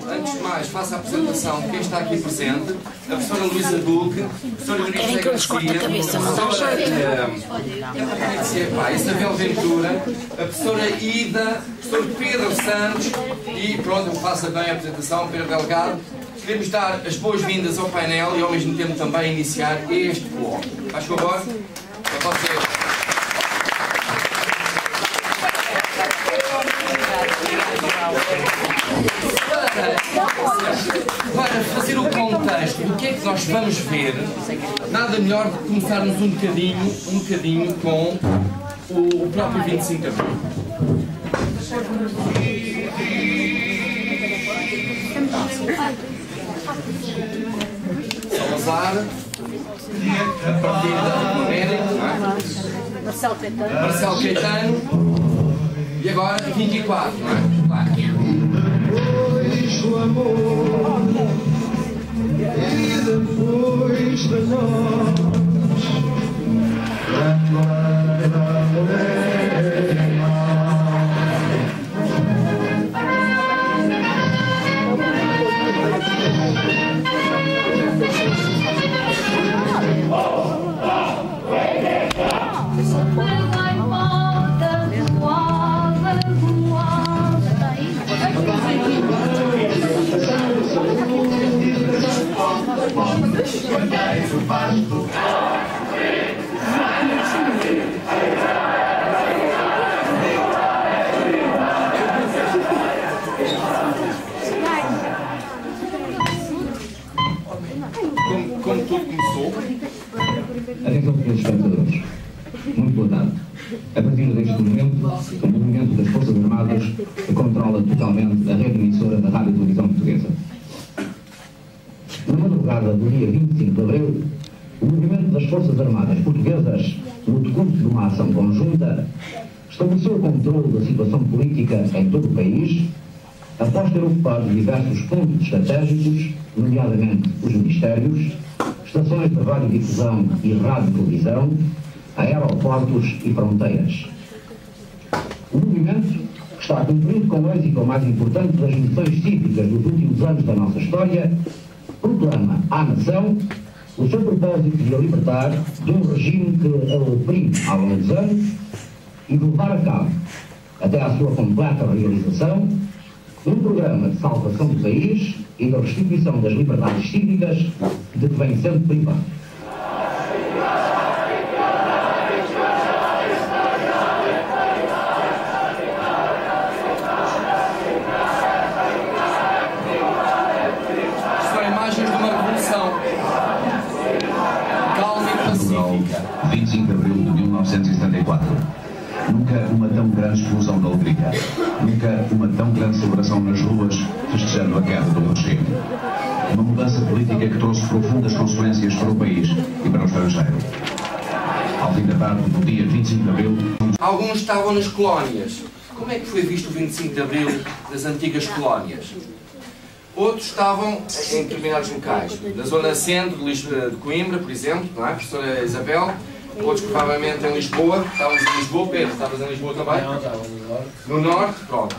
antes de mais, faço a apresentação de quem está aqui presente, a professora Luísa Duque, a professora Eunice Garcia, a professora Isabel Ventura, a professora Ida, o professor Pedro Santos e pronto, eu faço também a apresentação, Pedro Delgado. Queremos dar as boas-vindas ao painel e ao mesmo tempo também iniciar este bloco. Faz favor? Para vocês. Para fazer o contexto do que é que nós vamos ver, nada melhor do que começarmos um bocadinho com o próprio 25 de Abril. Salazar, a partir da América, Marcelo Caetano, e agora 24, não é? Claro. O amor e depois da nós Como tudo começou? Atenção, senhores espectadores. Muito boa tarde. A partir deste momento, o movimento das Forças Armadas controla totalmente a rede emissora da Rádio e Televisão Portuguesa. Na madrugada do dia 25 de Abril, o movimento das Forças Armadas Portuguesas, no decurso de uma ação conjunta, estabeleceu o controle da situação política em todo o país, após ter ocupado diversos pontos estratégicos, nomeadamente os ministérios, estações de radiodifusão e radiotelevisão, aeroportos e fronteiras. O movimento, que está cumprindo com êxito a mais importante das missões cívicas dos últimos anos da nossa história, proclama à nação o seu propósito de a libertar de um regime que a oprime há longos anos e de levar a cabo, até à sua completa realização, um programa de salvação do país e da restituição das liberdades cívicas de que vem sendo privado. São imagens de uma revolução calma e pacífica. 25 de Abril de 1974. Nunca uma tão grande explosão de alegria. Nunca uma tão grande celebração nas ruas, festejando a queda do regime. Uma mudança política que trouxe profundas consequências para o país e para o estrangeiro. Ao fim da tarde do dia 25 de Abril... Alguns estavam nas colónias. Como é que foi visto o 25 de Abril das antigas colónias? Outros estavam em determinados locais. Na zona centro de Coimbra, por exemplo, não é? A professora Isabel. Outros provavelmente em Lisboa. Estávamos em Lisboa, Pedro, estavas em Lisboa também? Não, estava no norte. No norte, pronto.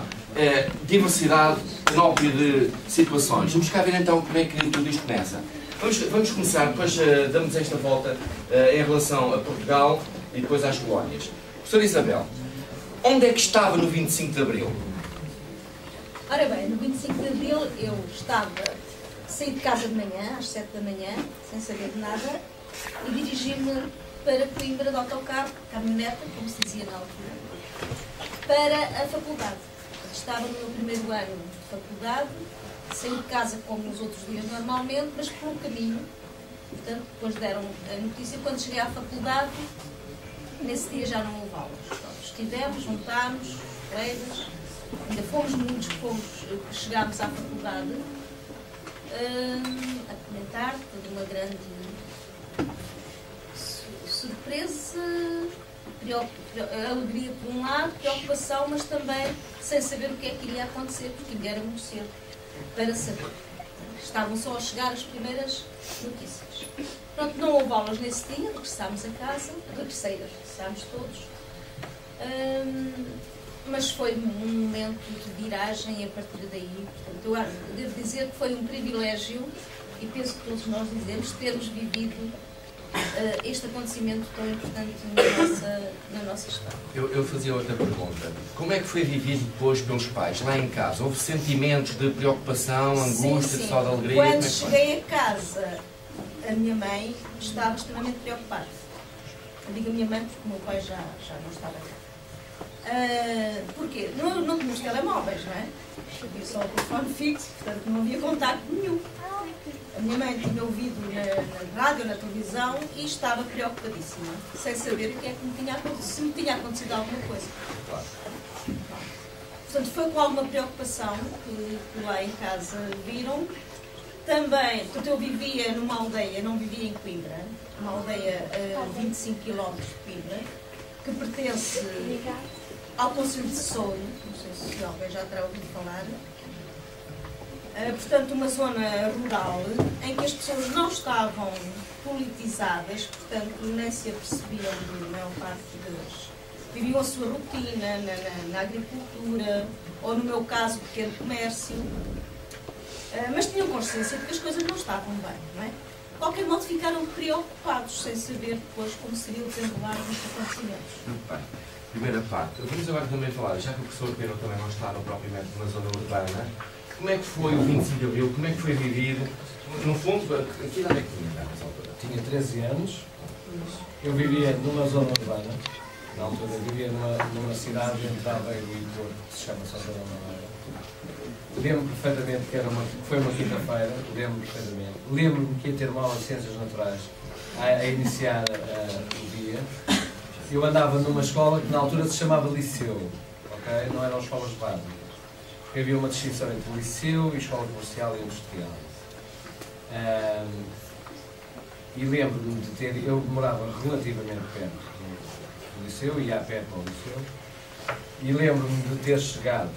Diversidade própria de situações. Vamos cá ver então como é que tudo isto começa. Vamos começar, depois damos esta volta em relação a Portugal e depois às colónias. Professora Isabel, onde é que estava no 25 de Abril? Ora bem, no 25 de Abril eu saí de casa de manhã, às 7 da manhã, sem saber de nada, e dirigi-me para Coimbra de autocarro, caminhoneta, como se dizia na altura, para a faculdade. Estava no meu primeiro ano de faculdade, saí de casa como nos outros dias normalmente, mas pelo caminho. Portanto, depois deram a notícia, quando cheguei à faculdade, nesse dia já não houve aulas. Portanto, estivemos, juntámos, colegas, ainda fomos muitos que chegámos à faculdade a comentar, toda uma grande surpresa, alegria por um lado, preocupação, mas também sem saber o que é que iria acontecer, porque ainda era muito cedo para saber. Estavam só a chegar as primeiras notícias. Pronto, não houve aulas nesse dia, regressámos a casa, regressámos todos. mas foi um momento de viragem a partir daí. Portanto, eu devo dizer que foi um privilégio, e penso que todos nós dizemos, termos vivido este acontecimento tão importante na nossa história. Eu fazia outra pergunta. Como é que foi vivido depois pelos pais, lá em casa? Houve sentimentos de preocupação, angústia, de falta de alegria? Quando cheguei a casa, a minha mãe estava extremamente preocupada. Eu digo a minha mãe porque o meu pai já não estava cá. Porquê? Não tínhamos telemóveis, não é? Havia só o telefone fixo, portanto não havia contacto nenhum. A minha mãe tinha ouvido na rádio, na televisão, e estava preocupadíssima, sem saber o que é que me tinha acontecido, se me tinha acontecido alguma coisa. Portanto, foi com alguma preocupação que lá em casa viram. Também, portanto, eu vivia numa aldeia, não vivia em Coimbra, uma aldeia a 25 km de Coimbra, que pertence ao Concelho de Souro, não sei se alguém já terá ouvido falar. Portanto, uma zona rural em que as pessoas não estavam politizadas, portanto, nem se apercebiam de maior parte deles. Viviam a sua rotina na agricultura, ou no meu caso, pequeno comércio, mas tinham consciência de que as coisas não estavam bem, não é? De qualquer modo, ficaram preocupados, sem saber depois como seria o desenrolar dos acontecimentos. Muito bem. Primeira parte. Vamos agora também falar, já que o professor Pedro também não estava propriamente na zona urbana, como é que foi o 25 de Abril? Como é que foi vivido? No fundo, que idade é que tinha nessa altura? Tinha 13 anos. Eu vivia numa zona urbana. Na altura vivia numa cidade entre Aveiro e Porto, que se chama São João da Madeira. Lembro perfeitamente que foi uma quinta-feira, lembro perfeitamente. Lembro-me que ia ter uma aula de Ciências Naturais a iniciar o dia. Eu andava numa escola que na altura se chamava Liceu, ok? Não eram escolas básicas. Porque havia uma distinção entre liceu e escola comercial e industrial. E lembro-me de ter... Eu morava relativamente perto do liceu, ia a pé para o liceu, e lembro-me de ter chegado...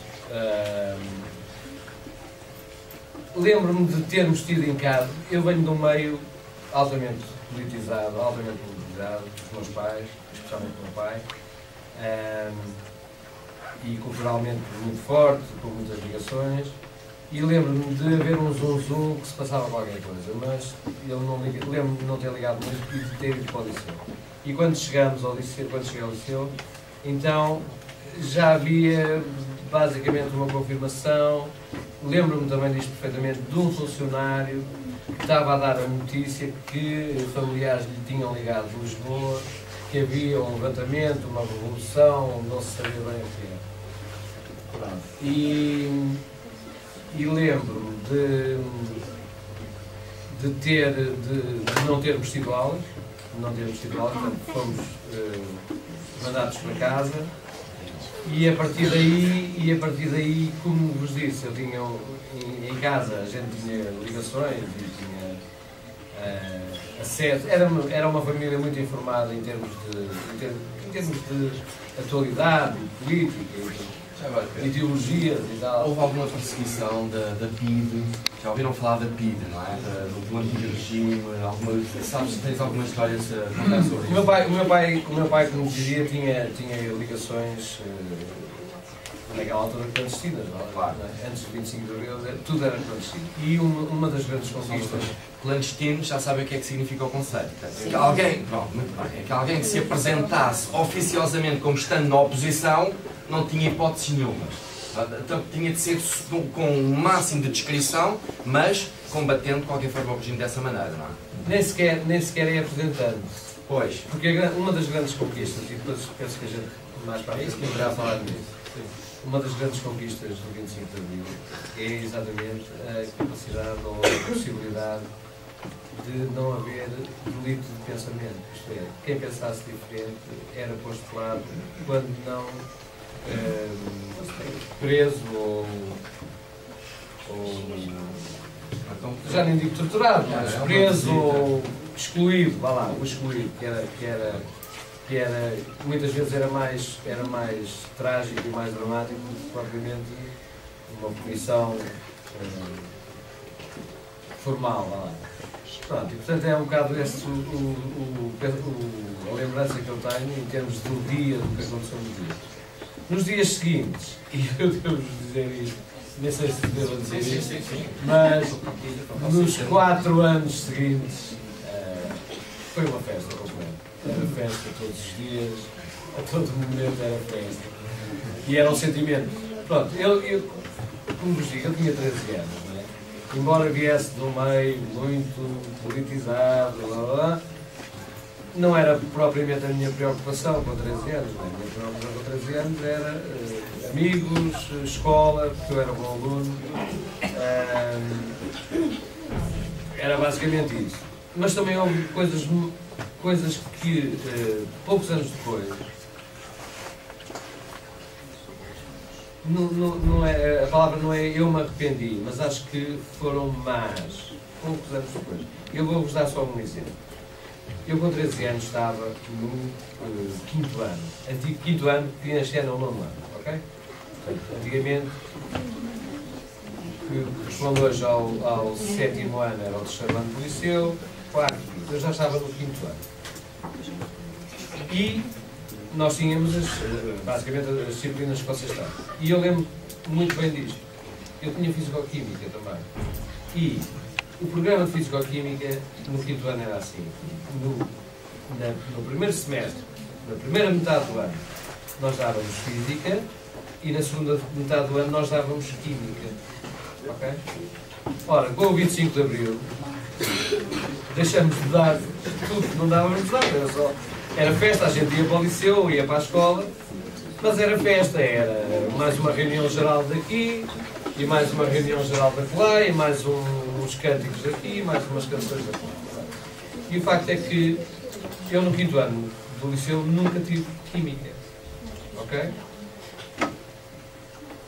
lembro-me de termos tido em casa... Eu venho de um meio altamente politizado, dos meus pais, especialmente do meu pai, e culturalmente muito forte, com muitas ligações, e lembro-me de haver um zum que se passava qualquer coisa, mas lembro-me de não ter ligado muito e de ter ido para o liceu. E quando cheguei ao liceu, então já havia basicamente uma confirmação. Lembro-me também disto perfeitamente, de um funcionário que estava a dar a notícia que familiares lhe tinham ligado de Lisboa, que havia um levantamento, uma revolução, não se sabia bem o que era. E lembro-me de não termos tido aulas, portanto fomos mandados para casa, e a partir daí, como vos disse, eu tinha em casa, a gente tinha ligações e tinha acesso, era uma família muito informada em termos de atualidade, política, ideologias e tal. Houve alguma perseguição da PIDE? Já ouviram falar da PIDE, não é? Do antigo regime? Tens alguma história a contar sobre isso? O meu pai, como dizia, tinha ligações naquela altura clandestinas, não é? Claro. Antes de 25 de Abril, tudo era clandestino. E uma das grandes conquistas... Clandestino, já sabem o que é que significa o conceito. É que alguém, é que alguém que se apresentasse oficiosamente como estando na oposição não tinha hipóteses nenhumas. Então, tinha de ser com um máximo de descrição, mas combatendo de qualquer forma o regime dessa maneira, não é? Nem sequer é apresentando. Pois. Porque uma das grandes conquistas, e depois penso que a gente mais para isso poderá falar disso, uma das grandes conquistas do 25 de Abril é exatamente a capacidade ou a possibilidade de não haver delito de pensamento. Isto é, quem pensasse diferente era posto de lado, quando não preso ou já nem digo torturado, mas preso ou excluído, vá lá, o excluído, que era muitas vezes era mais trágico e mais dramático do que propriamente uma punição formal, vá lá. Pronto, e portanto é um bocado esse a lembrança que eu tenho em termos do dia, do que aconteceu no dia. Nos dias seguintes, e eu devo dizer isto, nem sei se devo dizer isto, mas nos 4 anos seguintes foi uma festa completa. Era festa todos os dias, a todo momento era festa. E era um sentimento. Pronto, eu como vos digo, eu tinha 13 anos, não é? Embora viesse de um meio muito politizado, blá, blá, blá, não era propriamente a minha preocupação com 13 anos. Não é? A minha preocupação com 13 anos era amigos, escola, porque eu era bom aluno. Era basicamente isso. Mas também houve coisas que, poucos anos depois, não é, a palavra não é eu me arrependi, mas acho que foram más, poucos anos depois. Eu vou-vos dar só um exemplo. Eu com 13 anos estava no 5º ano, antigo 5º ano, que este ano é o 9º ano, ok? Portanto, antigamente, que corresponde hoje ao 7º ano, era o 3º ano do liceu, 4º, eu já estava no 5º ano. E nós tínhamos basicamente as disciplinas que vocês têm. E eu lembro muito bem disto. Eu tinha Fisicoquímica também. E o programa de Fisicoquímica no 5º ano era assim. No primeiro semestre, na primeira metade do ano, nós dávamos Física e na segunda metade do ano nós dávamos Química. Ok? Ora, com o 25 de Abril, deixamos de dar tudo que não dávamos de dar. Era festa, a gente ia para o liceu, ia para a escola, mas era festa, era mais uma reunião geral daqui, e mais uma reunião geral daquela, e mais uns cânticos daqui, mais umas canções daqui. E o facto é que eu no 5º ano do liceu nunca tive Química, ok?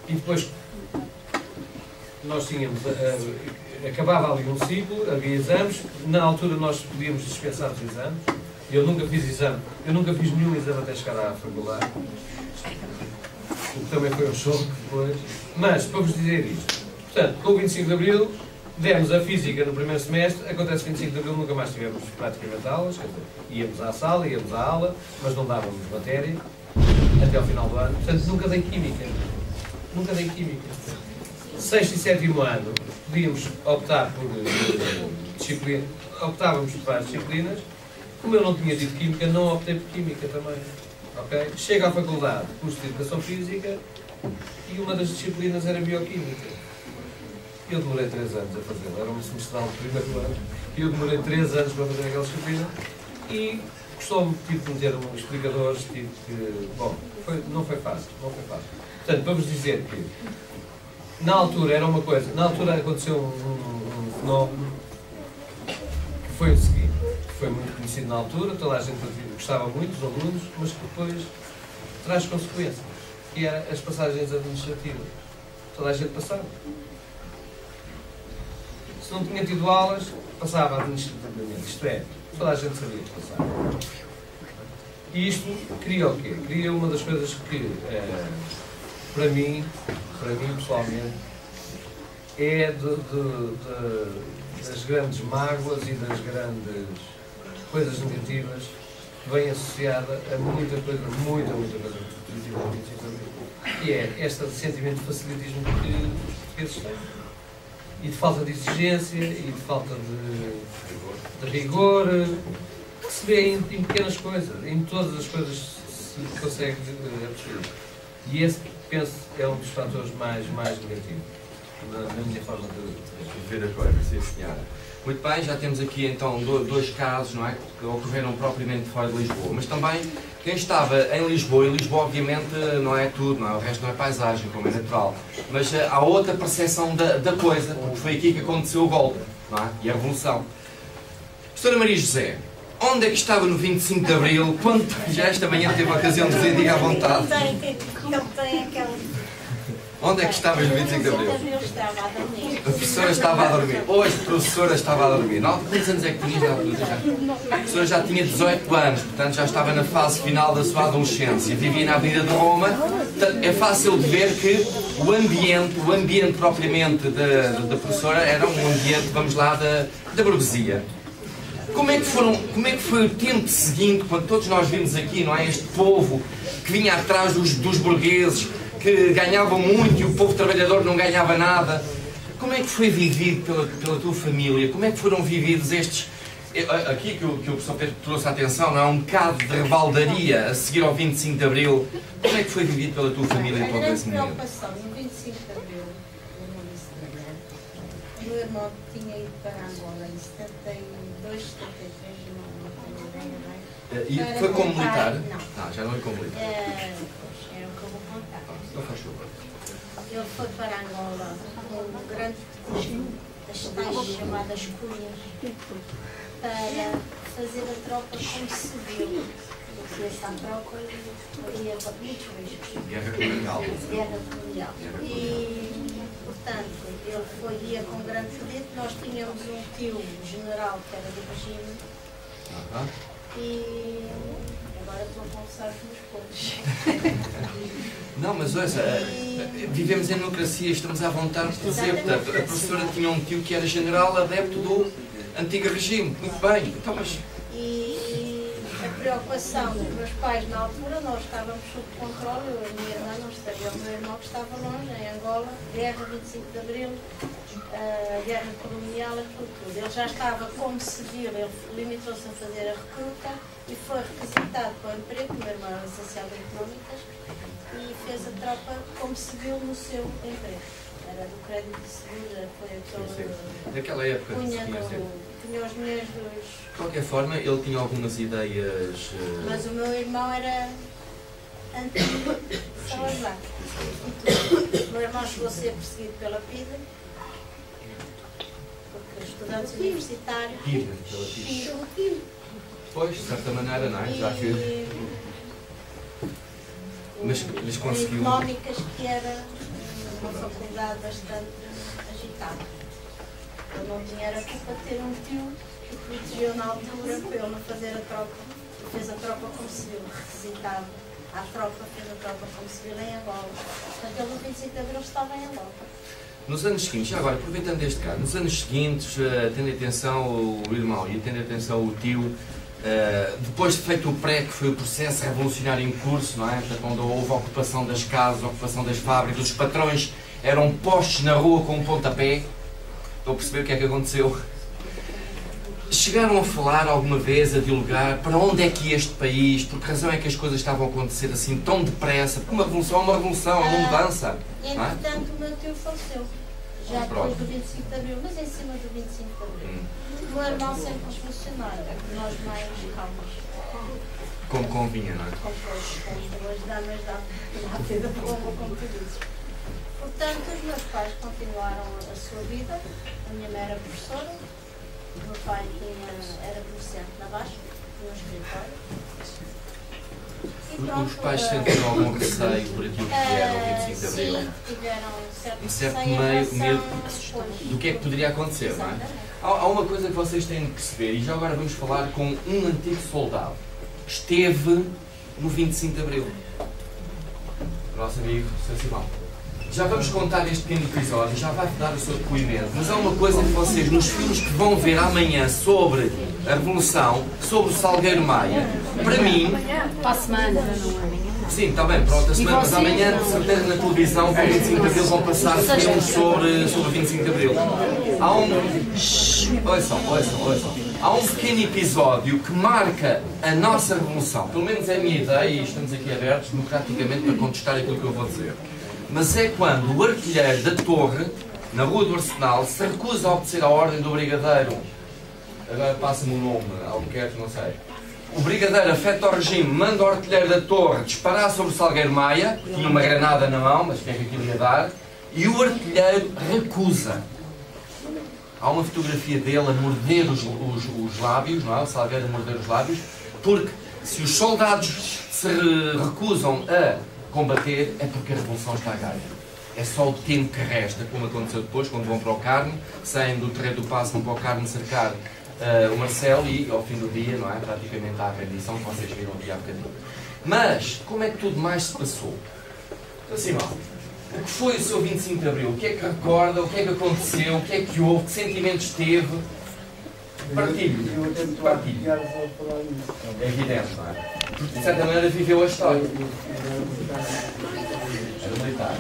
E depois nós tínhamos, acabava ali um ciclo, havia exames, na altura nós podíamos dispensar os exames. Eu nunca fiz exame, eu nunca fiz nenhum exame até chegar à faculdade, o que também foi um choque depois. Mas, para vos dizer isto, portanto, com o 25 de Abril, demos a Física no primeiro semestre, acontece 25 de Abril, nunca mais tivemos praticamente aulas, quer dizer, íamos à sala, íamos à aula, mas não dávamos matéria, até ao final do ano, portanto, nunca dei Química. Nunca dei Química. 6º e 7º ano, podíamos optar por disciplina, optávamos por várias disciplinas. Como eu não tinha tido Química, não optei por Química também. Okay? Chego à faculdade, curso de Educação Física, e uma das disciplinas era Bioquímica. Eu demorei 3 anos a fazê-la. Era um semestral de primeiro ano. E eu demorei 3 anos para fazer aquela disciplina. E gostou-me, tive que meter uns explicadores, tive que... Bom, não foi fácil. Portanto, para vos dizer que, na altura, era uma coisa... Na altura aconteceu um fenómeno que foi o seguinte. Foi muito conhecido na altura, toda a gente gostava muito dos alunos, mas que depois traz consequências, que eram as passagens administrativas. Toda a gente passava. Se não tinha tido aulas, passava administrativamente, isto é, toda a gente sabia que passava. E isto cria o quê? Cria uma das coisas que, para mim pessoalmente, é das grandes mágoas e das grandes coisas negativas que vem associada a muita coisa positiva, que é este sentimento de facilitismo que os portugueses têm. E de falta de exigência, e de falta de rigor, que se vê em pequenas coisas, em todas as coisas se consegue perceber. E esse, penso, é um dos fatores mais negativos, na minha forma de ver as coisas. Sim, senhora. Muito bem, já temos aqui então 2 casos, não é, que ocorreram propriamente fora de Lisboa, mas também quem estava em Lisboa, e Lisboa obviamente não é tudo, não é? O resto não é paisagem, como é natural, mas há outra percepção da coisa, porque foi aqui que aconteceu o golpe, não é? E a revolução. Doutora Maria José, onde é que estava no 25 de Abril, quando já esta manhã teve a ocasião de dizer, diga à vontade? Ele tem aquele... Onde é que estavas no 25 de Abril? Eu estava a dormir. A professora estava a dormir. Hoje a professora estava a dormir. Não, quantos anos é que tinha na altura? A professora já tinha 18 anos, portanto já estava na fase final da sua adolescência. Vivia na Avenida de Roma. Portanto, é fácil de ver que o ambiente propriamente da professora era um ambiente, vamos lá, da burguesia. Como é que foi o tempo seguinte, quando todos nós vimos aqui, não é? Este povo que vinha atrás dos burgueses, que ganhavam muito e o povo trabalhador não ganhava nada. Como é que foi vivido pela tua família? Como é que foram vividos estes... Aqui que o professor Pedro trouxe a atenção, não é? Um bocado de rebaldaria a seguir ao 25 de Abril. Como é que foi vivido pela tua família todo esse momento? A grande preocupação no 25 de Abril, o meu irmão tinha ido para Angola em 72, 73, não tenho ideia bem. E foi como militar? Não. Já não é como militar. Era o que eu vou contar. Não faz favor. Ele foi para Angola com um grande curso das tais chamadas cunhas para fazer a tropa como civil. Essa tropa havia muitos riscos. Guerra colonial. Guerra colonial. E, portanto, ele ia com grande crédito. Nós tínhamos um tio general que era do regime. E agora estou a conversar com os pobres. Não, mas ouça, vivemos em democracia, estamos à vontade de dizer. Portanto, a professora tinha um tio que era general adepto do antigo regime. Muito bem. Então, mas... E a preocupação dos meus pais na altura, nós estávamos sob controle, eu e a minha irmã não estaria, o meu irmão que estava longe, em Angola, guerra 25 de Abril, guerra colonial, aquilo tudo. Ele já estava como civil, ele limitou-se a fazer a recruta e foi requisitado para o emprego, o meu irmão era licenciado em Económicas, e fez a tropa como civil no seu emprego. Era do crédito de seguro, foi aquele... Naquela época, punha os dinheiros dos... De qualquer forma, ele tinha algumas ideias... Mas o meu irmão era anti-Salazar. O meu irmão chegou a ser perseguido pela PIDE, porque os estudantes universitários... PIDE. Pois, de certa maneira, não é? Já que... Mas conseguiu... Económicas, que era uma faculdade bastante agitada. Ele não tinha era culpa de ter um tio que protegeu na altura para ele não fazer a tropa. Fez a tropa como civil, requisitado à tropa, fez a tropa como civil em Angola. Portanto, ele no 25 de Abril estava em Angola. Nos anos seguintes, já agora, aproveitando este caso, nos anos seguintes, tendo atenção o irmão e tendo atenção o tio, depois de feito o pré, que foi o processo revolucionário em curso, não é? Portanto, onde houve a ocupação das casas, a ocupação das fábricas, os patrões eram postos na rua com um pontapé. Estou a perceber o que é que aconteceu. Chegaram a falar alguma vez, a dialogar, para onde é que ia este país, por que razão é que as coisas estavam a acontecer assim tão depressa, porque uma revolução é uma mudança. Entretanto, o meu tio faleceu, já depois do 25 de Abril, mas em cima do 25 de Abril. O meu irmão sempre nos funcionários, nós mais calmos. Como convinha, não é? Como duas damas da vida como tu dizes. Portanto, os meus pais continuaram a sua vida. A minha mãe era professora, o meu pai era comerciante na Baixa, tinha um escritório. Os pais sentiram algum receio por aquilo que era o 25 de Abril? Sim, tiveram um certo medo do que é que poderia acontecer, não é? Há uma coisa que vocês têm de perceber, e já agora vamos falar com um antigo soldado. Esteve no 25 de Abril. O nosso amigo Sr. Simão. Já vamos contar este pequeno episódio, já vai dar o seu depoimento, mas há uma coisa que vocês, nos filmes que vão ver amanhã sobre a Revolução, sobre o Salgueiro Maia, para mim... Para a semana. Sim, está bem, para outra semana, mas amanhã, de certeza, na televisão, com o 25 de Abril, vão passar filmes sobre 25 de Abril. Há Há um pequeno episódio que marca a nossa Revolução, pelo menos é a minha ideia, e estamos aqui abertos democraticamente para contestar aquilo que eu vou dizer. Mas é quando o artilheiro da torre, na Rua do Arsenal, se recusa a obedecer a ordem do brigadeiro. Agora passa-me o nome, Albuquerque, não sei. O brigadeiro afeta o regime, manda o artilheiro da torre disparar sobre o Salgueiro Maia, tinha uma granada na mão, mas o que é que aquilo ia dar? E o artilheiro recusa. Há uma fotografia dele a morder os lábios, não é? O Salgueiro a morder os lábios, porque se os soldados se recusam a combater, é porque a revolução está a ganhar. É só o tempo que resta, como aconteceu depois, quando vão para o Carmo, saem do Terreiro do Paço, vão para o Carmo cercar o Marcelo e, ao fim do dia, não é? Praticamente há a rendição que vocês viram aqui há bocadinho. Mas, como é que tudo mais se passou? Então, Simão, o que foi o seu 25 de Abril? O que é que recorda? O que é que aconteceu? O que é que houve? Que sentimentos teve? Partilhe. Eu até me estou a arrepiar só a falar nisso. É evidente, não é? De certa maneira viveu a história. Era militar.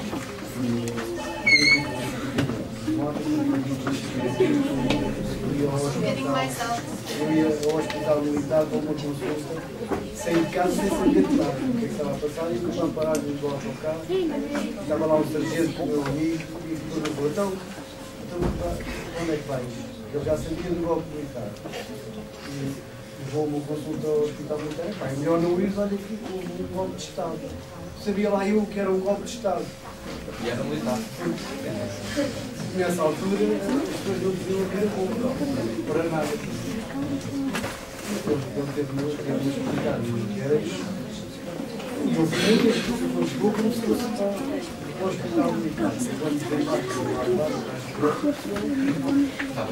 Eu ia ao hospital militar para uma consulta, saí de casa sem saber de nada, o que é que estava a passar, e estava parado do autocarro, estava lá um sargento com o meu amigo, e perguntou, então, onde é que vais? Ele já sabia do golpe militar. E levou-me uma consulta ao hospital militar, pá, é melhor não ir, olha aqui, um golpe de Estado. Sabia lá eu que era um golpe de Estado. E era militar. Nessa altura, as pessoas não deviam ver para nada. Ele teve-me explicar o que era isso. E eu fui, quando chegou, como se fosse para o hospital militar. Quando veio lá,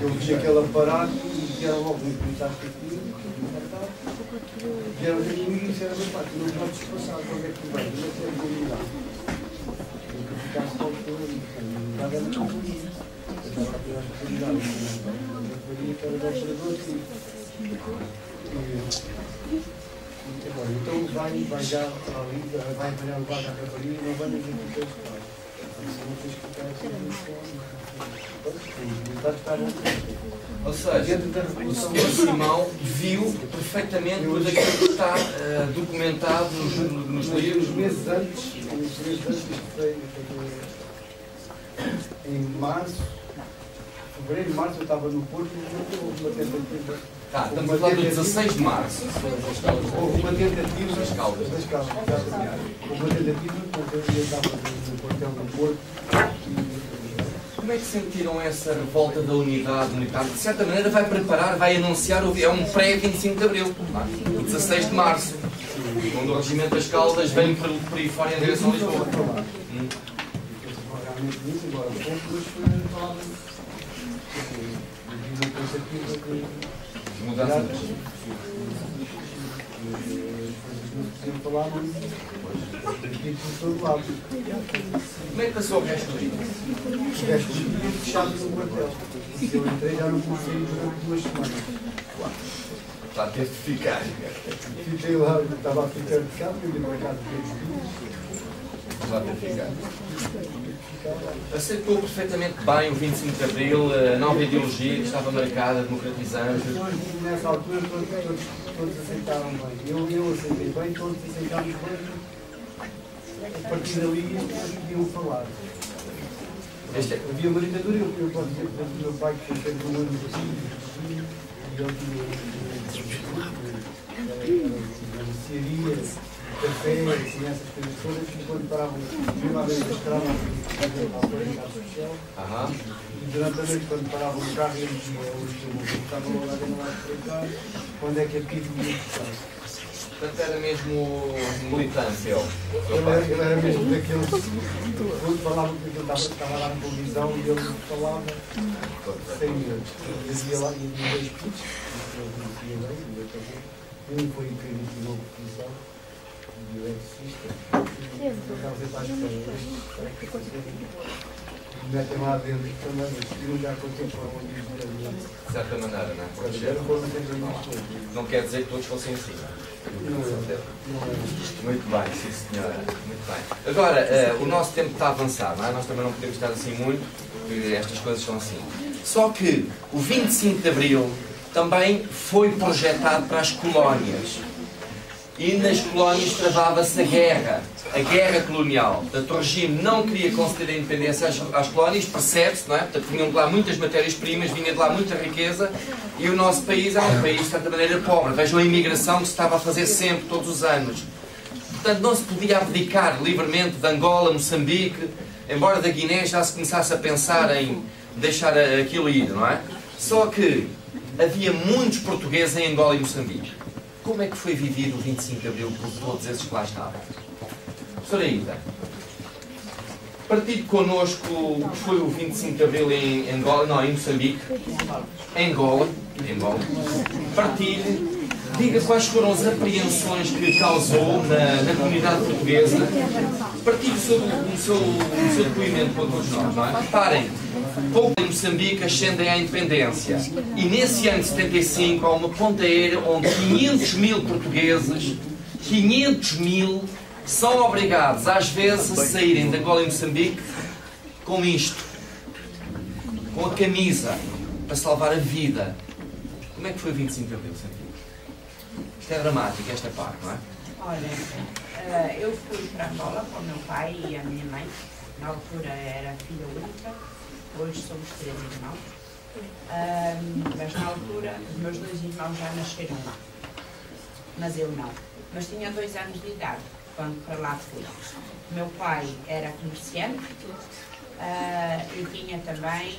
eu vi aquele aparato e vieram logo uns militares que aqui, vieram ter comigo e disseram, mas pá, tu não podes passar, quando é que tu vais? Eu não sei como lidar. Eu ficasse só por nada era muito bonito. Eu estava a tirar a responsabilidade. Eu faria que era do operador aqui. Então vai já ali, vai apanhar o barco à rapariga e não vai nem ver o que é que faz. Não tens que ficar aqui Ou seja, o Sr. Simão viu perfeitamente tudo aquilo que está documentado nos livros. Uns meses antes, isto foi em março, fevereiro, março, eu estava no Porto e houve uma tentativa. Estamos a falar do 16 de março. Houve uma tentativa das Caldas. Houve uma tentativa, porque eu estava no quartel do Porto. Como é que sentiram essa revolta da unidade militar? De certa maneira vai preparar, vai anunciar, é um pré-25 de Abril, o 16 de março, quando o Regimento das Caldas vem por aí fora em direção a Lisboa. Realmente nisso, embora pouco, mas foi falado uma pensativa de mudança de não falar muito de todo lado. Como é que passou o resto do dia? O resto do dia fechado no quartel. Eu entrei já não pude sair durante 2 semanas. Já teve de ficar. Fiquei lá, estava a ficar de casa, eu vim para casa de 3 dias. Já teve de ficar. Aceitou perfeitamente bem o 25 de Abril, a nova ideologia que estava marcada, democratizante. Nessa altura todos aceitaram bem. Eu aceitei bem, todos aceitaram bem. A partir dali eles podiam falar. Havia uma ditadura, eu posso dizer que o meu pai que foi feito um ano assim, e ele tinha mercearia, café, assim, essas coisas todas, e quando paravam, mesmo à beira da estrada, e durante a noite, quando paravam o carro, eles diziam, estavam logo a ver lá para cá, quando é que a PIB ia estar. Portanto, era mesmo militante, ele. Ele era mesmo daqueles que falavam que ele estava lá na televisão e ele falava sem medo. E havia lá 2 pits, ele conhecia bem, e acabou. Um foi o que iniciou a profissão, o eletricista, e estava sempre à espera. Metem lá dentro também, mas eu já contei para onde ir. De certa maneira, não é? Não quer dizer que todos fossem assim. Muito bem, sim senhora. Muito bem. Agora, o nosso tempo está avançado, não é? Nós também não podemos estar assim muito, porque estas coisas são assim. Só que o 25 de Abril também foi projetado para as colónias. E nas colónias travava-se a guerra colonial. Portanto, o regime não queria conceder a independência às colónias, percebe-se, não é? Portanto, vinham de lá muitas matérias-primas, vinha de lá muita riqueza, e o nosso país era um país, de certa maneira, pobre. Vejam a imigração que se estava a fazer sempre, todos os anos. Portanto, não se podia abdicar livremente de Angola, Moçambique, embora da Guiné já se começasse a pensar em deixar aquilo ir, não é? Só que havia muitos portugueses em Angola e Moçambique. Como é que foi vivido o 25 de Abril por todos esses que lá estavam? Professora Ida, partilhe connosco o que foi o 25 de Abril em Angola, não, em Moçambique, em Angola. Partilhe, diga quais foram as apreensões que causou na comunidade portuguesa partilho o seu depoimento com todos nós, não é? Reparem, pouco em Moçambique ascendem à independência e nesse ano de 75 há uma ponta aérea onde 500 mil portugueses, 500 mil, são obrigados às vezes a saírem de Angola e Moçambique com isto, com a camisa, para salvar a vida. Como é que foi o 25 de Abril, Santiago? Isto é dramático, esta parte, não é? Olha, eu fui para Angola com o meu pai e a minha mãe. Na altura era filha única, hoje somos 3 irmãos. Mas na altura os meus 2 irmãos já nasceram lá. Mas eu não. Mas tinha 2 anos de idade quando para lá fui. Meu pai era comerciante e tinha também,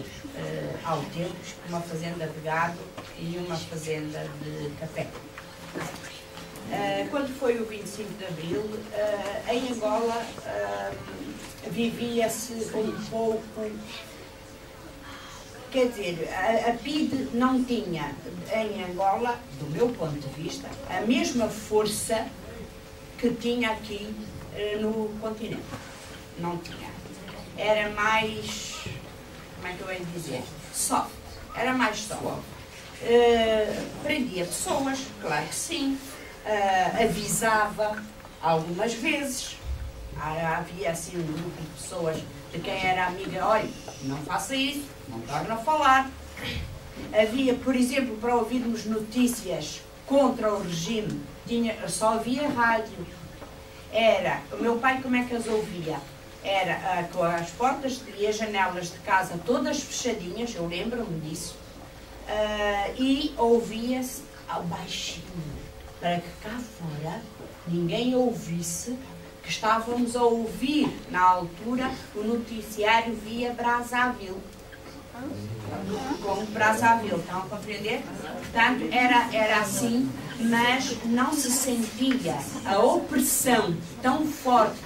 ao tempo, uma fazenda de gado e uma fazenda de café. Quando foi o 25 de Abril, em Angola vivia-se um pouco, quer dizer, a PIDE não tinha em Angola, do meu ponto de vista, a mesma força que tinha aqui no continente. Não tinha. Era mais, como é que eu ia dizer? Soft. Era mais soft. Prendia pessoas, claro que sim. Avisava algumas vezes. Havia assim um grupo de pessoas de quem era amiga, olha, não faça isso, não torna a falar. Havia, por exemplo, para ouvirmos notícias contra o regime, só havia rádio. O meu pai como é que as ouvia? Era com as portas e as janelas de casa todas fechadinhas, eu lembro-me disso, e ouvia-se ao baixinho, para que cá fora ninguém ouvisse que estávamos a ouvir, na altura, o noticiário via Brazzaville. Como Brazzaville, estão a compreender? Portanto, era assim, mas não se sentia a opressão tão forte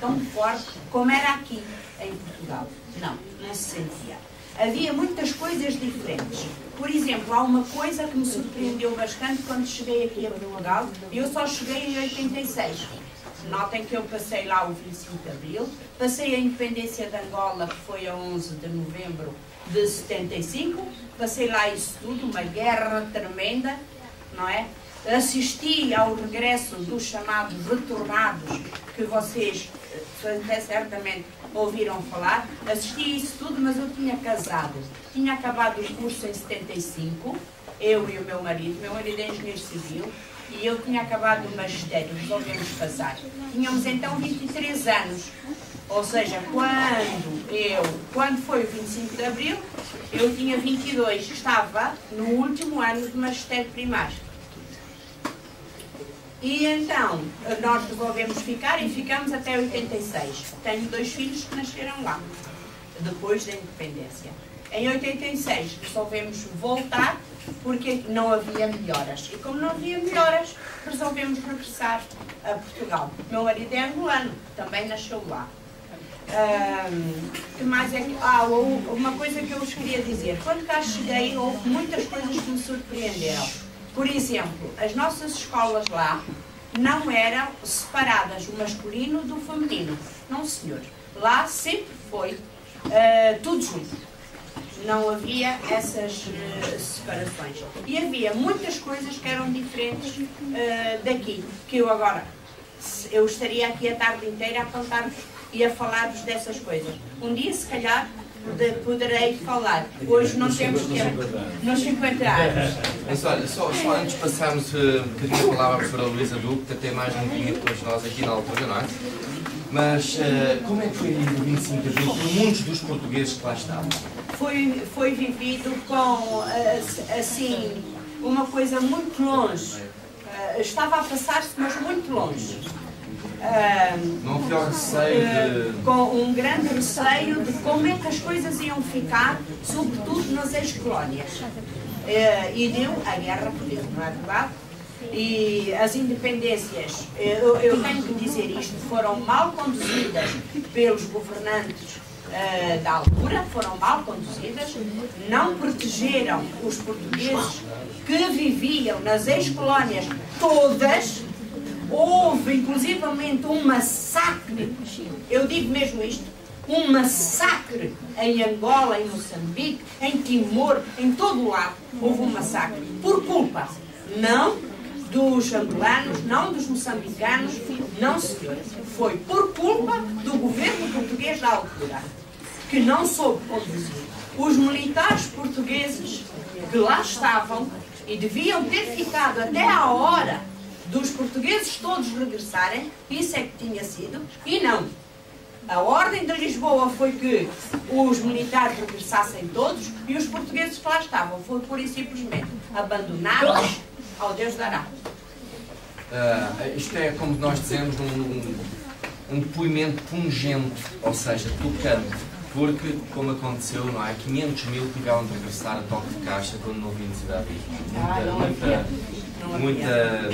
como era aqui em Portugal. Não se sentia. Havia muitas coisas diferentes. Por exemplo, há uma coisa que me surpreendeu bastante quando cheguei aqui a Portugal. Eu só cheguei em 86. Notem que eu passei lá o 25 de Abril, passei a independência de Angola, que foi a 11 de novembro de 75, passei lá isso tudo, uma guerra tremenda, não é? Assisti ao regresso dos chamados retornados, que vocês até certamente ouviram falar, assisti isso tudo, mas eu tinha casado, tinha acabado o curso em 75, eu e o meu marido é engenheiro civil, e eu tinha acabado o magistério, resolvemos casar. Tínhamos então 23 anos, ou seja, quando foi o 25 de Abril, eu tinha 22, estava no último ano de magistério primário. E então, nós resolvemos ficar e ficamos até 86. Tenho 2 filhos que nasceram lá, depois da independência. Em 86 resolvemos voltar porque não havia melhoras. E como não havia melhoras, resolvemos regressar a Portugal. Meu marido é angolano, também nasceu lá. Que mais é que... uma coisa que eu vos queria dizer. Quando cá cheguei, houve muitas coisas que me surpreenderam. Por exemplo, as nossas escolas lá não eram separadas o masculino do feminino. Não, senhor. Lá sempre foi tudo junto. Não havia essas separações. E havia muitas coisas que eram diferentes daqui. Que eu estaria aqui a tarde inteira a contar-vos e a falar-vos dessas coisas. Um dia, se calhar, poderei falar. Hoje não temos tempo. Nos 50 anos. Mas olha, só antes de passarmos um bocadinho a palavra para a Luísa Duque, que até mais um bocadinho todos nós aqui na altura, não é? Mas como é que foi o 25 de Abril por muitos dos portugueses que lá estavam? Foi vivido com, assim, uma coisa muito longe. Estava a passar-se, mas muito longe. Não havia o receio de... Com um grande receio de como é que as coisas iam ficar, sobretudo nas ex-colónias. E deu a guerra por dentro, não é verdade? E as independências, eu tenho que dizer isto, foram mal conduzidas pelos governantes da altura, foram mal conduzidas, não protegeram os portugueses que viviam nas ex-colónias todas, houve inclusivamente um massacre, eu digo mesmo isto, um massacre em Angola, em Moçambique, em Timor, em todo o lado, houve um massacre, por culpa, não dos angolanos, não dos moçambicanos, não senhor, foi por culpa do governo português da altura, que não soube conduzir. Os militares portugueses que lá estavam e deviam ter ficado até à hora dos portugueses todos regressarem, isso é que tinha sido, e não. A ordem de Lisboa foi que os militares regressassem todos e os portugueses que lá estavam foram pura e simplesmente abandonados ao Deus dará. Isto é, como nós dizemos, um depoimento pungente, ou seja, tocante, porque, como aconteceu, não é? 500 mil tiveram de regressar a toque de caixa quando não havia necessidade disso.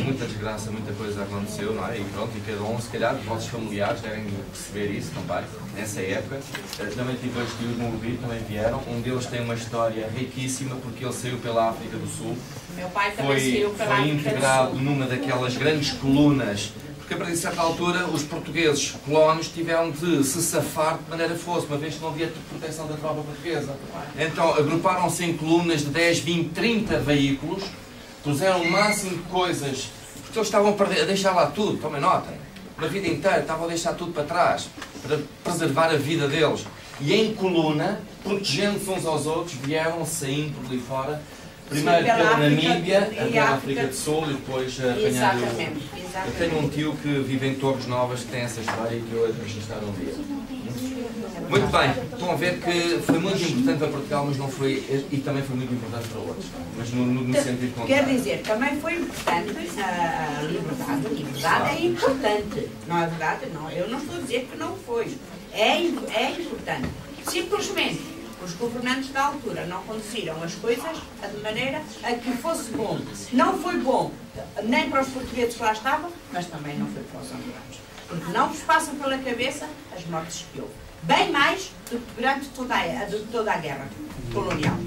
Muita desgraça, muita coisa aconteceu, não é? E pronto, e cada um, se calhar, os vossos familiares devem perceber isso também, nessa época. Também tive dois tios no Rio, também vieram. Um deles tem uma história riquíssima, porque ele saiu pela África do Sul. Meu pai também saiu pela África do Sul. Foi integrado numa daquelas grandes colunas, porque a partir de certa altura os portugueses colonos tiveram de se safar de maneira fosse, uma vez que não havia proteção da tropa portuguesa. Então agruparam-se em colunas de 10, 20, 30 veículos, puseram o máximo de coisas, porque eles estavam a deixar lá tudo, tomem nota, na vida inteira estavam a deixar tudo para trás, para preservar a vida deles. E em coluna, protegendo-se uns aos outros, vieram saindo por ali fora, primeiro pela Namíbia, até a África do Sul e depois apanhar o... Eu tenho um tio que vive em Torres Novas que tem essa história e que eu entrevistar um dia. Muito bem, estão a ver que foi muito importante para Portugal, mas não foi, e também foi muito importante para outros, mas no sentido contrário. Quer dizer, também foi importante a liberdade. A liberdade é importante, não é verdade? Não, eu não estou a dizer que não foi. É importante. Simplesmente, os governantes da altura não conduziram as coisas de maneira a que fosse bom. Não foi bom nem para os portugueses que lá estavam, mas também não foi para os angolanos. Porque não vos passam pela cabeça as mortes que houve. Bem mais do que durante toda a guerra colonial.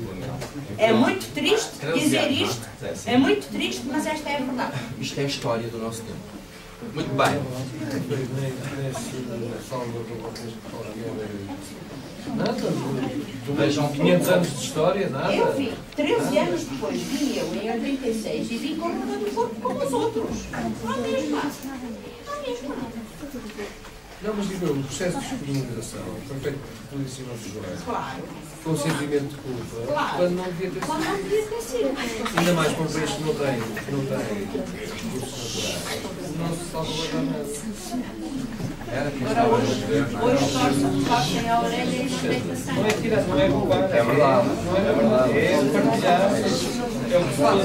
É muito triste dizer isto, é muito triste, mas esta é a verdade. Isto é a história do nosso tempo. Muito bem. Vejam 500 anos de história, nada. Eu vi, 13 anos depois, vim eu em 86 e vim com o do corpo como os outros. Não mesmo. Não, mas digo eu, o processo de descriminalização foi feito por tudo em cima dos joelhos. Claro. Com o sentimento de culpa. Claro. Quando não devia ter sido. Quando não devia ter sido. Ainda mais para um país que não tem recursos naturais. Não se salvaguarda nada. Era quem Agora estava hoje no governo. torcem a orelha e não tem passar. Não é tirar, não é roubar. É verdade. Não é verdade. É partilhar. É o que faz.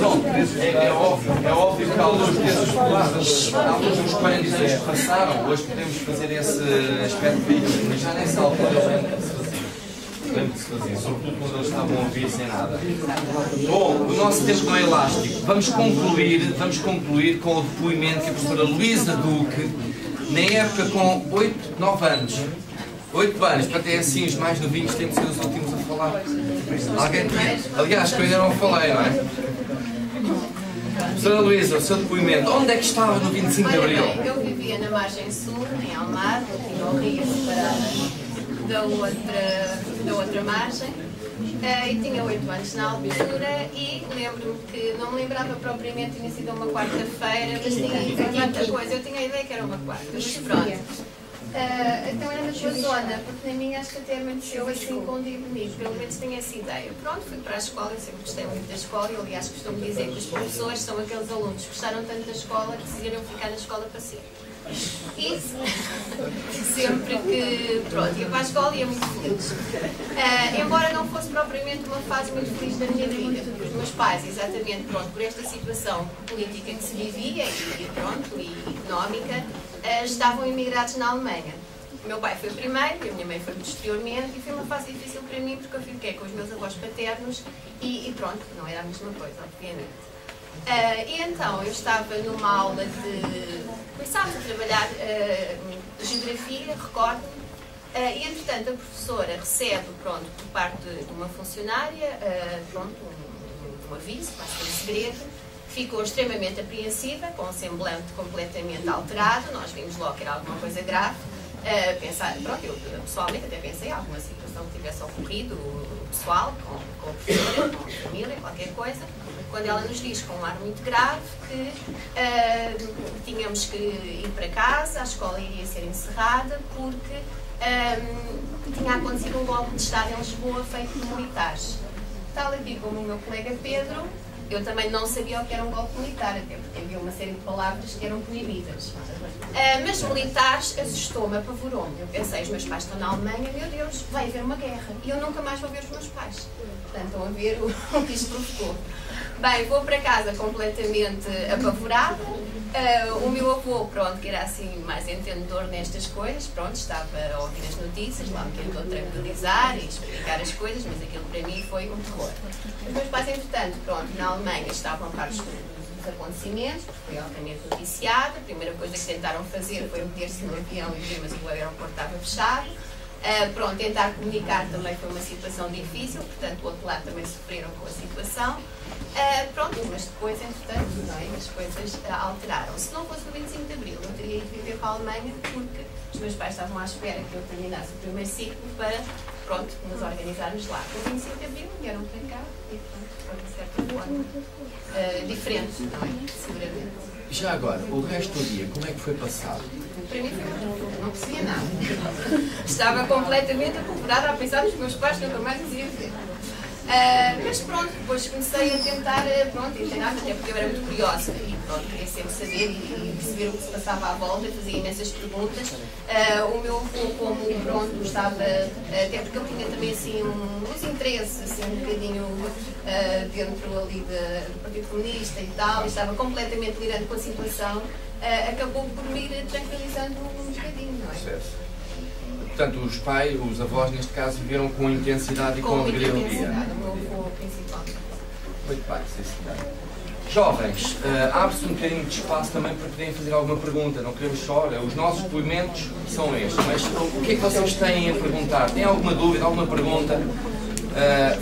É óbvio que alguns dos 40 anos que passaram, hoje podemos fazer esse aspecto crítico, mas já nessa altura eu lembro que se fazia, sobretudo quando eles estavam a ouvir sem nada. Bom, o nosso tempo não é elástico. Vamos concluir com o depoimento que a professora Luísa Duque, na época com 8, 9 anos, 8 anos, para ter assim os mais novinhos têm de ser os últimos a falar. Alguém tinha? Aliás, que eu ainda não falei, não é? Professora Luísa, o seu depoimento, onde é que estava no 25 de Abril? Bem, eu vivia na margem sul, em Almada, tinha o rio separado da outra margem, e tinha 8 anos na altura, e lembro-me que não me lembrava propriamente, tinha sido uma quarta-feira, mas tinha muita coisa, eu tinha a ideia que era uma quarta, mas pronto. Então era da tua zona, porque na minha acho que até amanheceu assim com um dia bonito, pelo menos tinha essa ideia. Pronto, fui para a escola, eu sempre gostei muito da escola, e aliás costumo dizer que os professores são aqueles alunos que gostaram tanto da escola que decidiram ficar na escola para sempre. E sempre que, pronto, ia para a escola ia muito feliz. Embora não fosse propriamente uma fase muito feliz da minha vida, porque os meus pais, exatamente, pronto, por esta situação política que se vivia e pronto, e económica, estavam imigrados na Alemanha. O meu pai foi primeiro e a minha mãe foi posteriormente, e foi uma fase difícil para mim porque eu fiquei com os meus avós paternos e pronto, não era a mesma coisa, obviamente. E então eu estava numa aula de... começámos a trabalhar geografia, recordo-me, e entretanto a professora recebe, pronto, por parte de uma funcionária, pronto, um aviso, quase que um segredo, ficou extremamente apreensiva, com um semblante completamente alterado. Nós vimos logo que era alguma coisa grave. Pensar, pronto, eu pessoalmente até pensei em alguma situação que tivesse ocorrido, pessoal, com a professora, com a família, qualquer coisa. Quando ela nos diz com um ar muito grave que tínhamos que ir para casa, a escola iria ser encerrada porque tinha acontecido um golpe de Estado em Lisboa feito por militares. Tal e como o meu colega Pedro, eu também não sabia o que era um golpe militar, até porque havia uma série de palavras que eram proibidas. Mas militares assustou-me, apavorou-me. Eu pensei, os meus pais estão na Alemanha, meu Deus, vai haver uma guerra. E eu nunca mais vou ver os meus pais. Portanto, estão a ver o que isto provocou. Bem, vou para casa completamente apavorada. O meu avô, pronto, que era assim mais entendedor nestas coisas, pronto, estava a ouvir as notícias, lá me tentou tranquilizar e explicar as coisas, mas aquilo para mim foi um terror. Os meus pais, entretanto, pronto, na Alemanha estavam a par dos acontecimentos, foi altamente noticiado. A primeira coisa que tentaram fazer foi meter-se no avião e ver, mas o aeroporto estava fechado. Pronto, tentar comunicar também foi uma situação difícil, portanto, do outro lado também sofreram com a situação. Pronto, mas depois, entretanto, não é? As coisas alteraram. Se não fosse o 25 de Abril, eu teria ido viver para a Alemanha, porque os meus pais estavam à espera que eu terminasse o primeiro ciclo para, pronto, nos organizarmos lá. O 25 de Abril vieram para cá e, pronto, foi de certa forma diferente, não é? Seguramente. Já agora, o resto do dia, como é que foi passado? Para mim foi, não percebia nada. Estava completamente apavorada a pensar nos meus pais, nunca mais os ia ver. Mas pronto, depois comecei a tentar, pronto, entender, até porque eu era muito curiosa e pronto, queria sempre saber e perceber o que se passava à volta, fazia imensas perguntas. O meu avô, como pronto, estava, até porque ele tinha também assim uns interesses, assim um bocadinho dentro ali do Partido Comunista e tal, e estava completamente lidando com a situação, acabou por me ir tranquilizando um bocadinho, não é? Certo. Portanto, os pais, os avós, neste caso, viveram com intensidade e com alegria no dia. Muito bem, sim senhor. Jovens, abre-se um bocadinho de espaço também para poderem fazer alguma pergunta. Não queremos só, olha, os nossos depoimentos são estes, mas o que é que vocês têm a perguntar? Têm alguma dúvida, alguma pergunta?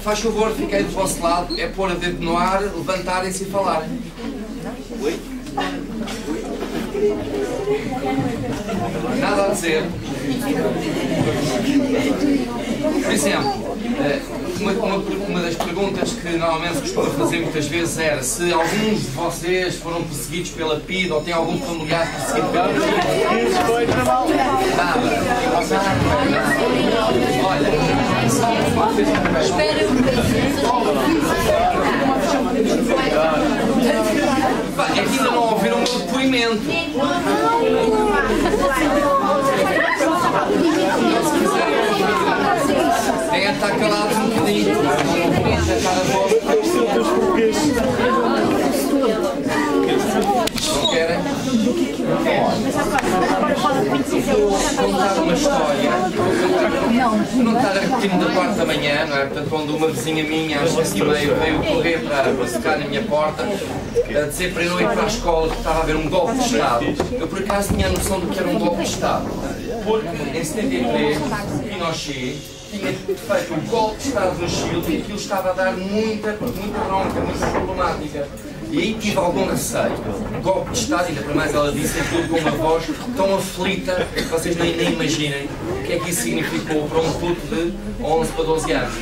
Faz favor, fiquem do vosso lado, é pôr a dedo no ar, levantarem-se e falarem. Oi? Nada a dizer. Por exemplo, uma das perguntas que normalmente se costuma fazer muitas vezes era se alguns de vocês foram perseguidos pela PIDE ou têm algum familiar perseguido pela PIDE. Isso foi normal. Nada. Olha, espera é que ainda não ouviram o meu depoimento. Tem a estar calados um bocadinho. Não querem? Vou contar uma história. Não estar a repetir da parte da manhã, não é? Portanto, quando uma vizinha minha, às 5h30, veio correr para tocar na minha porta, a dizer para eu não ir para a escola que estava a haver um golpe de Estado. Eu, por acaso, tinha a noção do que era um golpe de Estado. Porque, em 73, Pinochet tinha feito um golpe de Estado no Chile e aquilo estava a dar muita bronca, muita problemática. E aí tive algum receio. Golpe de Estado, ainda para mais ela disse aquilo com uma voz tão aflita que vocês nem imaginem o que é que isso significou para um puto de 11 para 12 anos.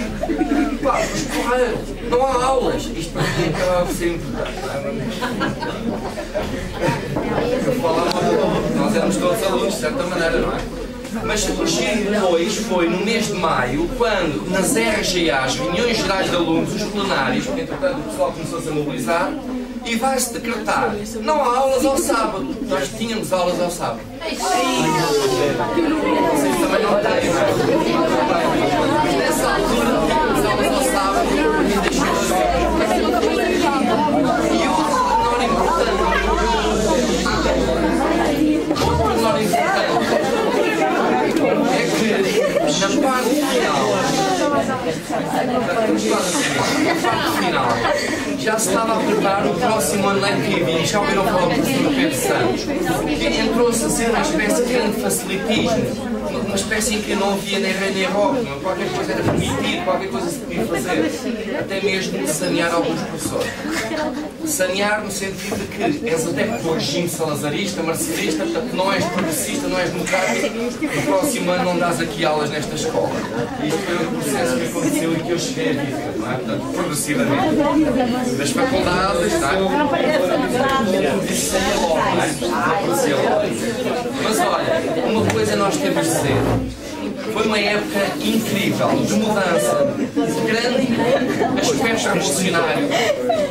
Pá, mas porra, não há aulas. Isto para mim acabava por ser importante. Eu falava, nós éramos todos alunos, de certa maneira, não é? Mas o giro depois foi no mês de maio, quando nas RGAs, reuniões gerais de alunos, os plenários, porque entretanto o pessoal começou-se a mobilizar, e vai-se decretar, não há aulas ao sábado. Nós tínhamos aulas ao sábado. Vocês também não têm, não é? Mas nessa altura tínhamos aulas ao sábado e deixou de ser. E outro pormenor importante, é que na parte final já se estava a preparar o próximo ano letivo e já ouviram falar do professor Pedro Santos, que entrou-se a ser uma espécie de grande facilitismo uma espécie em que não havia nem rei nem rock, não? Qualquer coisa era permitido, qualquer coisa se podia fazer, até mesmo sanear alguns professores. Sanear no sentido de que és adepto do regime salazarista, marcelista, portanto não és progressista, não és democrático, no próximo ano não dás aqui aulas nesta escola. Isto foi um processo que aconteceu e que eu cheguei a viver, não é? Portanto, progressivamente. Das faculdades, não é? Isso saía logo, não é? Apareceu logo. Mas olha, uma coisa nós temos de dizer. Foi uma época incrível, de mudança, de grande aspecto revolucionário.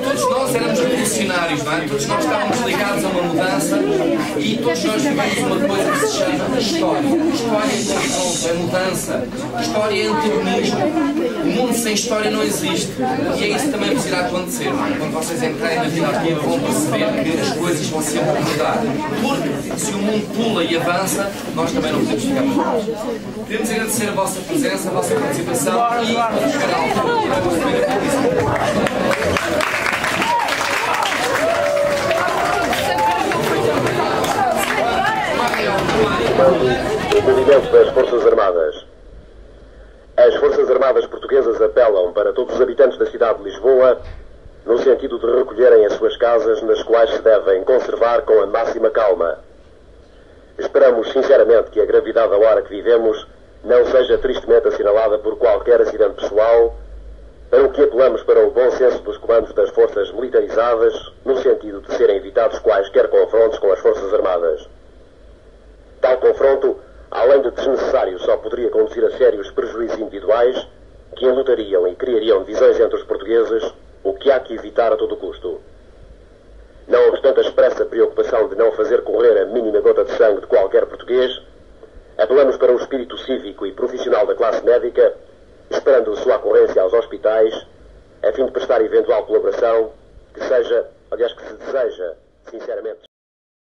Todos nós éramos revolucionários, não é? Todos nós estávamos ligados a uma mudança e todos nós vivemos uma coisa que se chama história. História é confronto, é mudança. História é antagonismo. O mundo sem história não existe. E é isso que também vos irá acontecer, não é? Quando vocês entrarem na vida ativa vão perceber que as coisas vão sempre mudar. Porque se o mundo pula e avança, nós também não podemos ficar para trás. Queremos agradecer a vossa presença, a vossa participação e chegar à altura para receber a o movimento das Forças Armadas. As Forças Armadas portuguesas apelam para todos os habitantes da cidade de Lisboa no sentido de recolherem as suas casas, nas quais se devem conservar com a máxima calma. Esperamos sinceramente que a gravidade da hora que vivemos não seja tristemente assinalada por qualquer acidente pessoal, para o que apelamos para o bom senso dos comandos das forças militarizadas, no sentido de serem evitados quaisquer confrontos com as Forças Armadas. Tal confronto, além de desnecessário, só poderia conduzir a sérios prejuízos individuais, que enlutariam e criariam divisões entre os portugueses, o que há que evitar a todo custo. Não obstante a expressa preocupação de não fazer correr a mínima gota de sangue de qualquer português, apelamos para o espírito cívico e profissional da classe médica, esperando sua ocorrência aos hospitais, a fim de prestar eventual colaboração, que seja, aliás, que se deseja, sinceramente.